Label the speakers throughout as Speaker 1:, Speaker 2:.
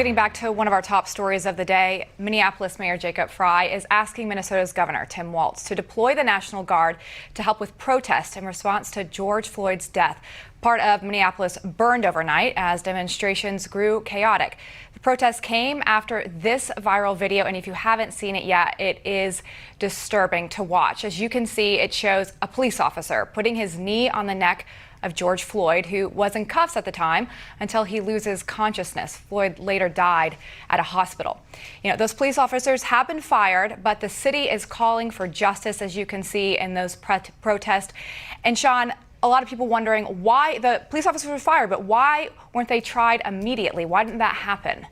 Speaker 1: getting back to one of our top stories of the day, Minneapolis Mayor Jacob Frey is asking Minnesota's Governor Tim Walz to deploy the National Guard to help with protests in response to George Floyd's death. Part of Minneapolis burned overnight as demonstrations grew chaotic. The protest came after this viral video, and if you haven't seen it yet, it is disturbing to watch. As you can see, it shows a police officer putting his knee on the neck of George Floyd, who was in cuffs at the time until he loses consciousness. Floyd later died at a hospital. You know, those police officers have been fired, but the city is calling for justice, as you can see in those protests. And Sean, a lot of people wondering why the police officers were fired, but why weren't they tried immediately? Why didn't that happen?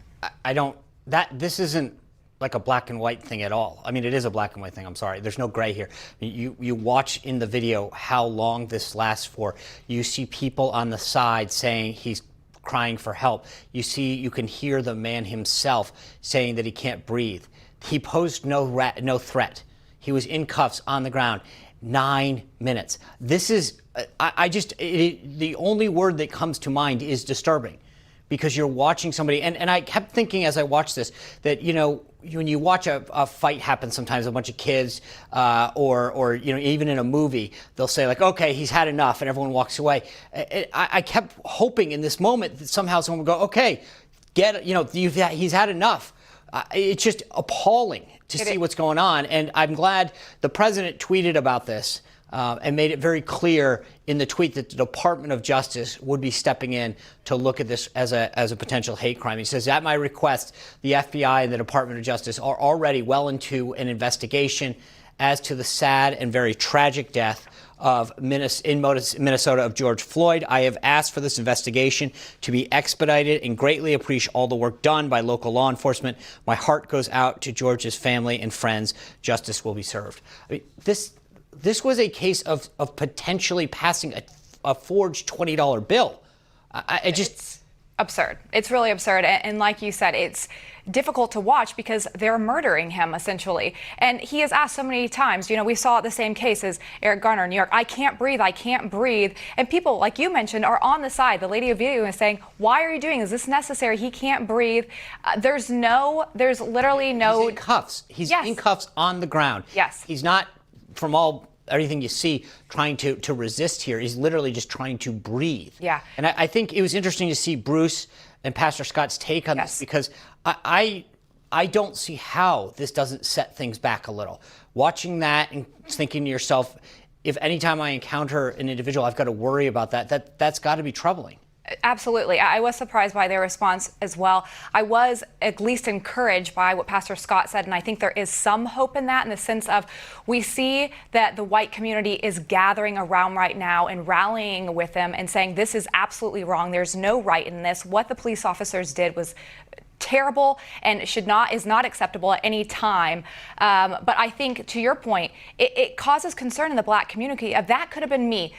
Speaker 2: This isn't like a black and white thing at all. I mean, it is a black and white thing. I'm sorry. There's no gray here. You watch in the video how long this lasts for. You see people on the side saying he's crying for help. You can hear the man himself saying that he can't breathe. He posed no threat. He was in cuffs on the ground. 9 minutes. This is, the only word that comes to mind is disturbing, because you're watching somebody, and I kept thinking as I watched this that, you know, when you watch a fight happen, sometimes a bunch of kids, or you know, even in a movie, they'll say like, okay, he's had enough, and everyone walks away. I kept hoping in this moment that somehow someone would go, okay, he's had enough. It's just appalling to see what's going on, and I'm glad the president tweeted about this and made it very clear in the tweet that the Department of Justice would be stepping in to look at this as a potential hate crime. He says, at my request, the FBI and the Department of Justice are already well into an investigation as to the sad and very tragic death in Minnesota of George Floyd. I have asked for this investigation to be expedited and greatly appreciate all the work done by local law enforcement. My heart goes out to George's family and friends. Justice will be served. I mean, this was a case of potentially passing a forged $20 bill.
Speaker 1: It's absurd. It's really absurd. And like you said, it's difficult to watch because they're murdering him, essentially. And he has asked so many times, you know, we saw the same case as Eric Garner in New York, I can't breathe, I can't breathe. And people, like you mentioned, are on the side. The lady of video is saying, why are you doing this? Is this necessary? He can't breathe. There's literally no...
Speaker 2: He's in cuffs. He's in cuffs on the ground.
Speaker 1: Yes.
Speaker 2: He's not, from everything you see, trying to resist here. He's literally just trying to breathe.
Speaker 1: Yeah.
Speaker 2: And I think it was interesting to see Bruce and Pastor Scott's take on this, because I don't see how this doesn't set things back a little. Watching that and thinking to yourself, if anytime I encounter an individual, I've got to worry about that's got to be troubling.
Speaker 1: Absolutely. I was surprised by their response as well. I was at least encouraged by what Pastor Scott said, and I think there is some hope in that, in the sense of we see that the white community is gathering around right now and rallying with them and saying this is absolutely wrong. There's no right in this. What the police officers did was terrible and is not acceptable at any time. But I think, to your point, it causes concern in the black community. That could have been me.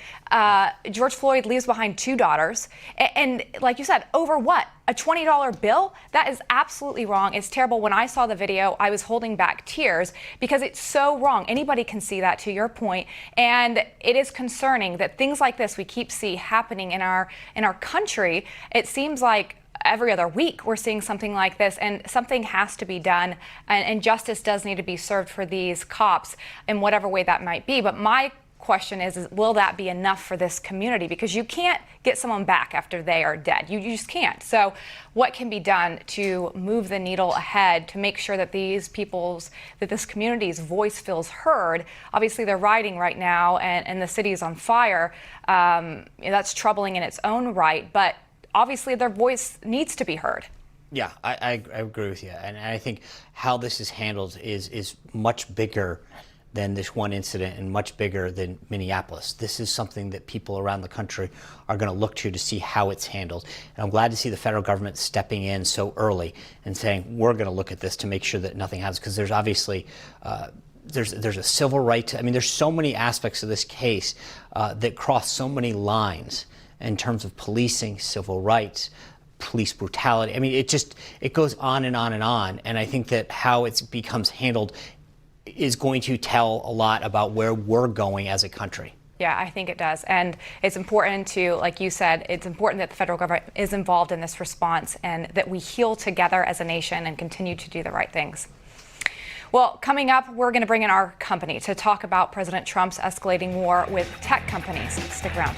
Speaker 1: George Floyd leaves behind 2 daughters. And like you said, over what? A $20 bill? That is absolutely wrong. It's terrible. When I saw the video, I was holding back tears because it's so wrong. Anybody can see that, to your point. And it is concerning that things like this we keep happening in our country. It seems like every other week we're seeing something like this, and something has to be done, and justice does need to be served for these cops in whatever way that might be. But my question is will that be enough for this community? Because you can't get someone back after they are dead. You just can't. So what can be done to move the needle ahead to make sure that this community's voice feels heard? Obviously they're rioting right now, and the city is on fire. That's troubling in its own right, but obviously their voice needs to be heard.
Speaker 2: Yeah, I agree with you. And I think how this is handled is much bigger than this one incident and much bigger than Minneapolis. This is something that people around the country are going to look to see how it's handled. And I'm glad to see the federal government stepping in so early and saying, we're going to look at this to make sure that nothing happens, because there's obviously there's a civil right. I mean, there's so many aspects of this case that cross so many lines in terms of policing, civil rights, police brutality. I mean, it goes on and on and on. And I think that how it becomes handled is going to tell a lot about where we're going as a country.
Speaker 1: Yeah, I think it does. And it's important to, like you said, it's important that the federal government is involved in this response and that we heal together as a nation and continue to do the right things. Well, coming up, we're going to bring in our company to talk about President Trump's escalating war with tech companies. Stick around.